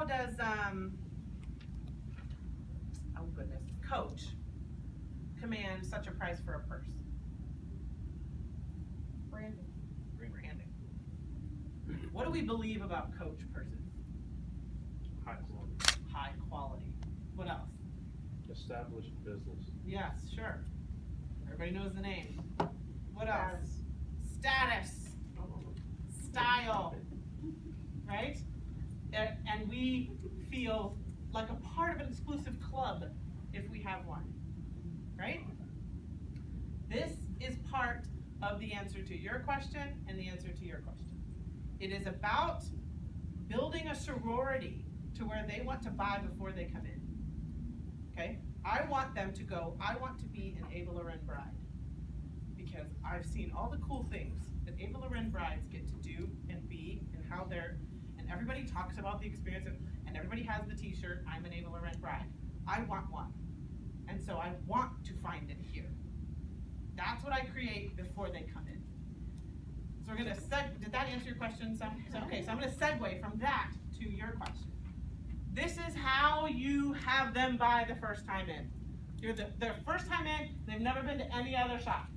how does, oh goodness, Coach command such a price for a purse? Branding. Branding. What do we believe about Coach purses? High quality. High quality. What else? Established business. Yes, sure. Everybody knows the name. What else? Status. Style. Right? And we feel like a part of an exclusive club if we have one. Right? This is part of the answer to your question and the answer to your question. It is about building a sorority to where they want to buy before they come in. Okay? I want them to go, I want to be an Ava Loren bride. Because I've seen all the cool things that Ava Loren brides get to do and be and how they're, and everybody talks about the experience of, and everybody has the t-shirt, I'm an Ava Loren bride. I want one. And so I want to find it here. That's what I create before they come in. So we're gonna did that answer your question? Okay, so I'm gonna segue from that to your question. This is how you have them buy the first time in. You're their first time in, they've never been to any other shop.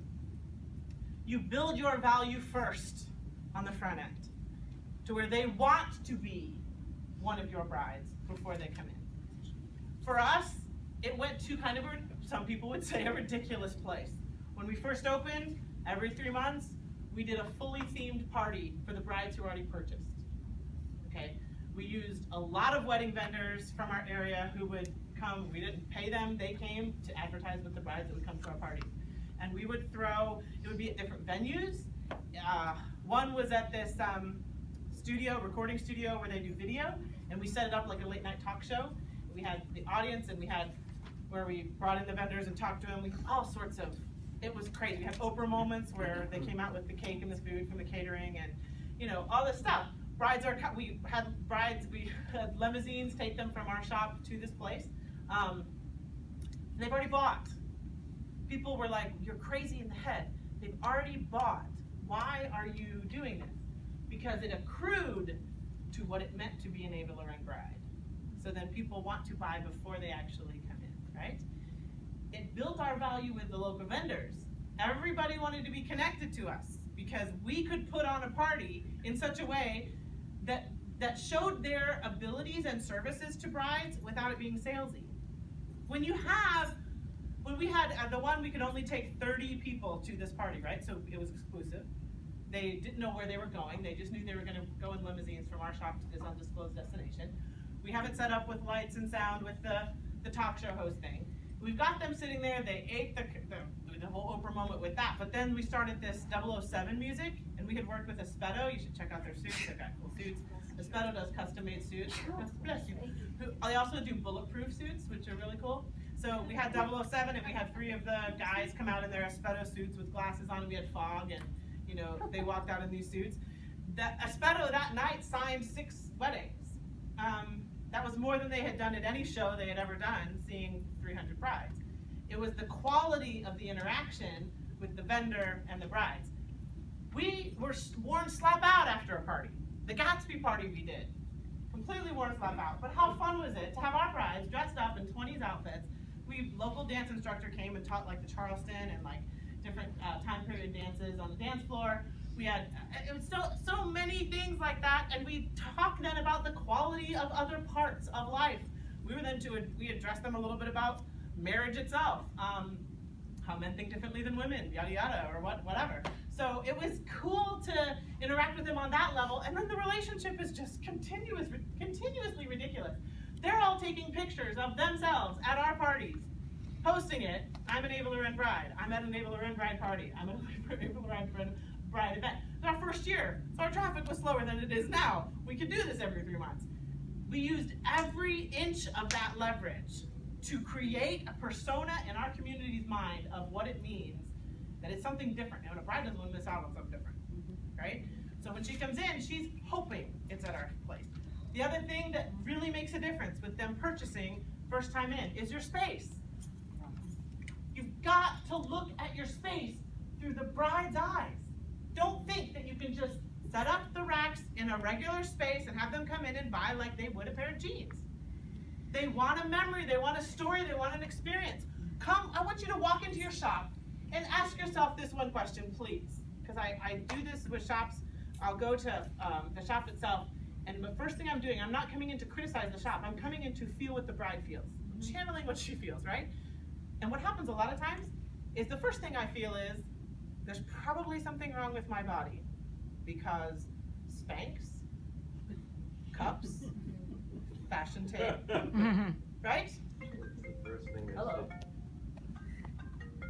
You build your value first on the front end to where they want to be one of your brides before they come in. For us, it went to kind of, some people would say, a ridiculous place. When we first opened, every 3 months, we did a fully themed party for the brides who already purchased. Okay, we used a lot of wedding vendors from our area who would come. We didn't pay them; they came to advertise with the brides that would come to our party. And we would throw. It would be at different venues. One was at this recording studio where they do video, and we set it up like a late night talk show. We had the audience, and we had where we brought in the vendors and talked to them. We all sorts of. It was crazy. We had Oprah moments where they came out with the cake and the food from the catering, and all this stuff. We had limousines take them from our shop to this place. They've already bought. People were like, "You're crazy in the head." They've already bought. Why are you doing this? Because it accrued to what it meant to be an Ava Loren bride. So then people want to buy before they actually come in, right? It built our value with the local vendors. Everybody wanted to be connected to us because we could put on a party in such a way that showed their abilities and services to brides without it being salesy. When we had the one, we could only take 30 people to this party, right? So it was exclusive. They didn't know where they were going. They just knew they were going to go in limousines from our shop to this undisclosed destination. We have it set up with lights and sound with the talk show host thing. We've got them sitting there. They ate the whole Oprah moment with that. But then we started this 007 music, and we had worked with Espeto. You should check out their suits. They've got cool suits. Espeto does custom-made suits. Bless you. They also do bulletproof suits, which are really cool. So we had 007, and we had 3 of the guys come out in their Espeto suits with glasses on, and we had fog, and they walked out in these suits. Espeto that night signed 6 weddings. That was more than they had done at any show they had ever done, seeing 300 brides. It was the quality of the interaction with the vendor and the brides. We were worn slap out after a party. The Gatsby party we did, completely worn slap out. But how fun was it to have our brides dressed up in 20s outfits? Local dance instructor came and taught like the Charleston and like different time period dances on the dance floor. We had it was so many things like that, and we talked then about the quality of other parts of life. We addressed them a little bit about marriage itself, how men think differently than women, yada yada, or whatever. So it was cool to interact with them on that level, and then the relationship is just continuously ridiculous. They're all taking pictures of themselves at our parties, posting it. I'm an Ava Loren bride. I'm at an Ava Loren bride party. I'm at an Ava Loren bride event. It's our first year, so our traffic was slower than it is now. We could do this every 3 months. We used every inch of that leverage to create a persona in our community's mind of what it means, that it's something different. And when a bride doesn't want to miss out on something different, right? So when she comes in, she's hoping it's at our place. The other thing that really makes a difference with them purchasing first time in is your space. You've got to look at your space through the bride's eyes. Don't think that you can just Set up the racks in a regular space and have them come in and buy like they would a pair of jeans. They want a memory, they want a story, they want an experience. Come, I want you to walk into your shop and ask yourself this one question, please. Because I do this with shops. I'll go to the shop itself, and the first thing I'm doing, I'm not coming in to criticize the shop, I'm coming in to feel what the bride feels. I'm channeling what she feels, right? And what happens a lot of times is the first thing I feel is, there's probably something wrong with my body. Because Spanx, cups, fashion tape, right? The first thing they Hello. say.